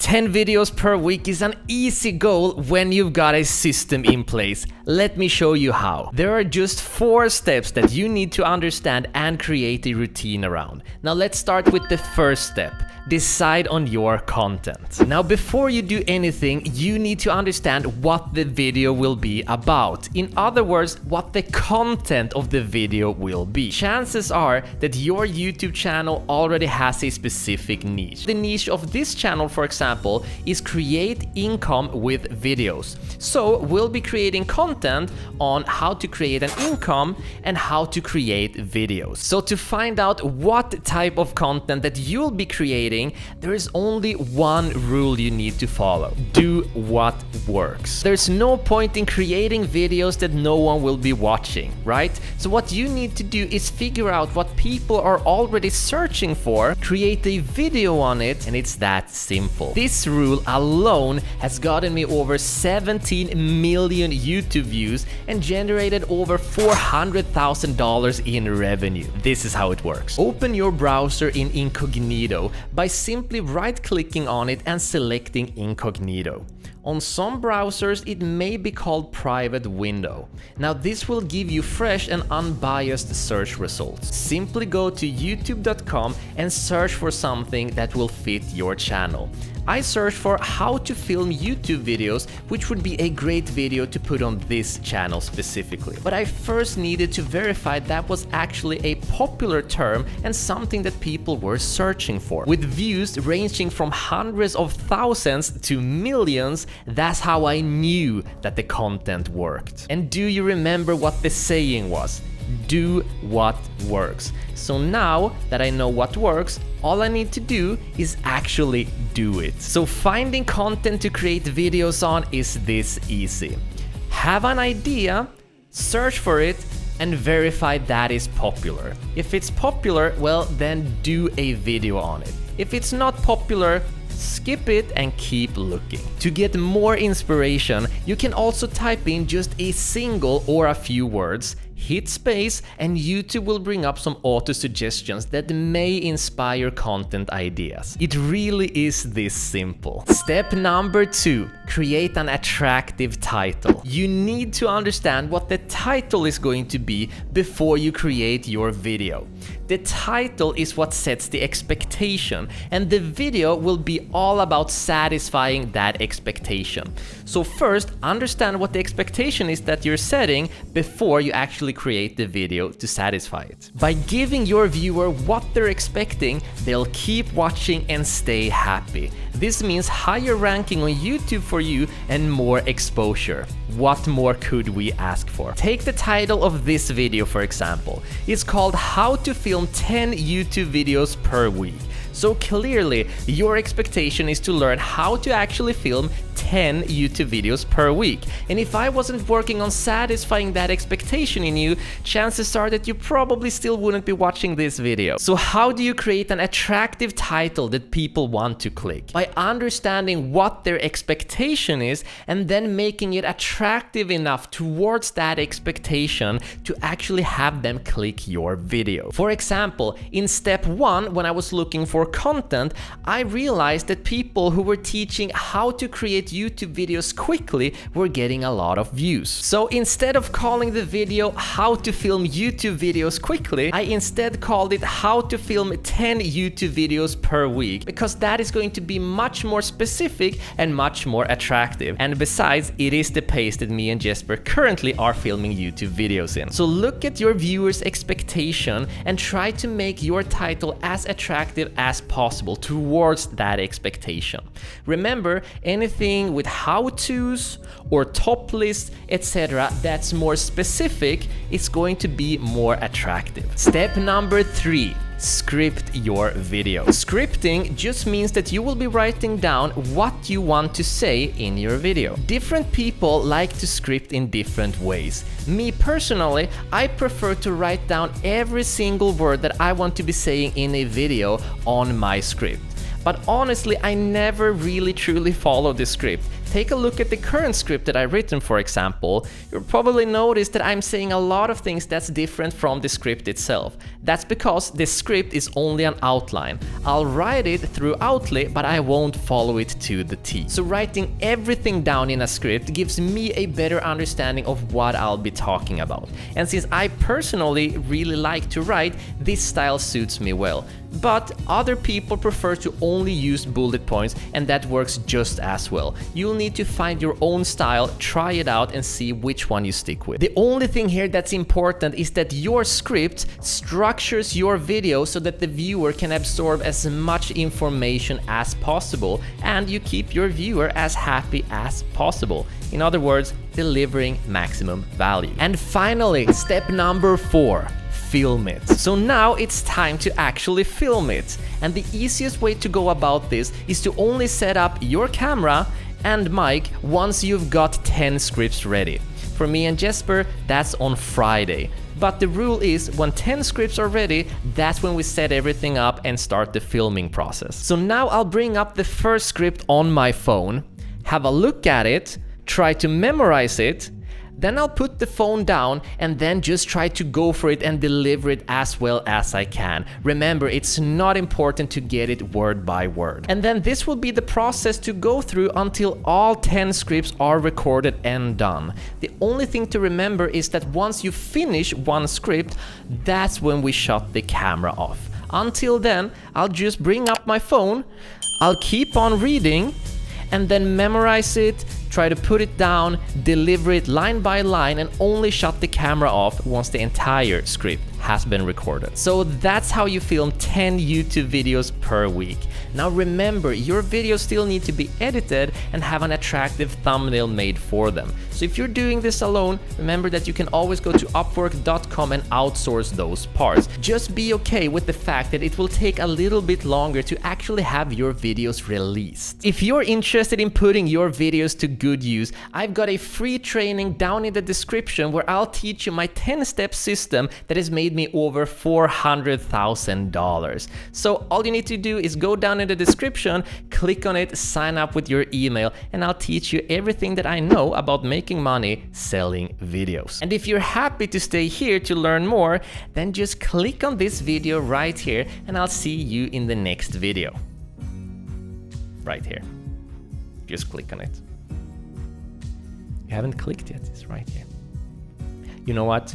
10 videos per week is an easy goal when you've got a system in place. Let me show you how. There are just 4 steps that you need to understand and create a routine around. Now let's start with the first step. Decide on your content. Now before you do anything, you need to understand what the video will be about. In other words, what the content of the video will be. Chances are that your YouTube channel already has a specific niche. The niche of this channel, for example, is create income with videos. So we'll be creating content on how to create an income and how to create videos. So to find out what type of content that you'll be creating, there is only one rule you need to follow. Do what works. There's no point in creating videos that no one will be watching, right? So what you need to do is figure out what people are already searching for, create a video on it, and it's that simple. This rule alone has gotten me over 17 million YouTube views and generated over $400,000 in revenue. This is how it works. Open your browser in incognito by simply right-clicking on it and selecting incognito. On some browsers, it may be called private window. Now this will give you fresh and unbiased search results. Simply go to youtube.com and search for something that will fit your channel. I searched for how to film YouTube videos, which would be a great video to put on this channel specifically. But I first needed to verify that was actually a popular term and something that people were searching for. With views ranging from hundreds of thousands to millions, that's how I knew that the content worked. And do you remember what the saying was? Do what works. So now that I know what works, all I need to do is actually do it. So finding content to create videos on is this easy. Have an idea, search for it, and verify that is popular. If it's popular, well, then do a video on it. If it's not popular, skip it and keep looking. To get more inspiration, you can also type in just a single or a few words, hit space, and YouTube will bring up some auto suggestions that may inspire content ideas. It really is this simple. Step number 2, create an attractive title. You need to understand what the title is going to be before you create your video. The title is what sets the expectation, and the video will be all about satisfying that expectation. So first, understand what the expectation is that you're setting before you actually create the video to satisfy it. By giving your viewer what they're expecting, they'll keep watching and stay happy. This means higher ranking on YouTube for you and more exposure. What more could we ask for? Take the title of this video, for example. It's called How to Film 10 YouTube Videos Per Week. So clearly, your expectation is to learn how to actually film 10 YouTube videos per week. And if I wasn't working on satisfying that expectation in you, chances are that you probably still wouldn't be watching this video. So how do you create an attractive title that people want to click? By understanding what their expectation is and then making it attractive enough towards that expectation to actually have them click your video. For example, in step 1, when I was looking for content, I realized that people who were teaching how to create YouTube videos quickly were getting a lot of views. So instead of calling the video How to Film YouTube Videos Quickly, I instead called it How to Film 10 YouTube Videos Per Week, because that is going to be much more specific and much more attractive. And besides, it is the pace that me and Jesper currently are filming YouTube videos in. So look at your viewers' expectation and try to make your title as attractive as possible towards that expectation. Remember, anything with how-tos or top lists, etc., that's more specific is going to be more attractive. Step number 3. Script your video. Scripting just means that you will be writing down what you want to say in your video. Different people like to script in different ways. Me personally, I prefer to write down every single word that I want to be saying in a video on my script. But honestly, I never really truly follow the script. take a look at the current script that I've written, for example, you'll probably notice that I'm saying a lot of things that's different from the script itself. That's because the script is only an outline. I'll write it throughoutly, but I won't follow it to the T. So writing everything down in a script gives me a better understanding of what I'll be talking about. And since I personally really like to write, this style suits me well. But other people prefer to only use bullet points, and that works just as well. You'll need to find your own style, try it out, and see which one you stick with. The only thing here that's important is that your script structures your video so that the viewer can absorb as much information as possible, and you keep your viewer as happy as possible. In other words, delivering maximum value. And finally, step number 4. Film it. So now it's time to actually film it. And the easiest way to go about this is to only set up your camera and mic once you've got 10 scripts ready. For me and Jesper, that's on Friday. But the rule is when 10 scripts are ready, that's when we set everything up and start the filming process. So now I'll bring up the first script on my phone, have a look at it, try to memorize it, then I'll put the phone down and then just try to go for it and deliver it as well as I can. Remember, it's not important to get it word by word. And then this will be the process to go through until all 10 scripts are recorded and done. The only thing to remember is that once you finish one script, that's when we shut the camera off. Until then, I'll just bring up my phone, I'll keep on reading, and then memorize it, try to put it down, deliver it line by line, and only shut the camera off once the entire script has been recorded. So that's how you film 10 YouTube videos per week. Now remember, your videos still need to be edited and have an attractive thumbnail made for them. So if you're doing this alone, remember that you can always go to upwork.com and outsource those parts. Just be okay with the fact that it will take a little bit longer to actually have your videos released. If you're interested in putting your videos to good use, I've got a free training down in the description where I'll teach you my 10-step system that has made me over $400,000. So all you need to do is go down in the description, click on it, sign up with your email, and I'll teach you everything that I know about making money selling videos. And if you're happy to stay here to learn more, then just click on this video right here and I'll see you in the next video. Right here. Just click on it. You haven't clicked yet, it's right here. You know what?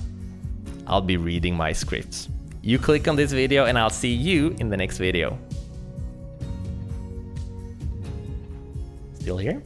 I'll be reading my scripts. You click on this video and I'll see you in the next video. Still here?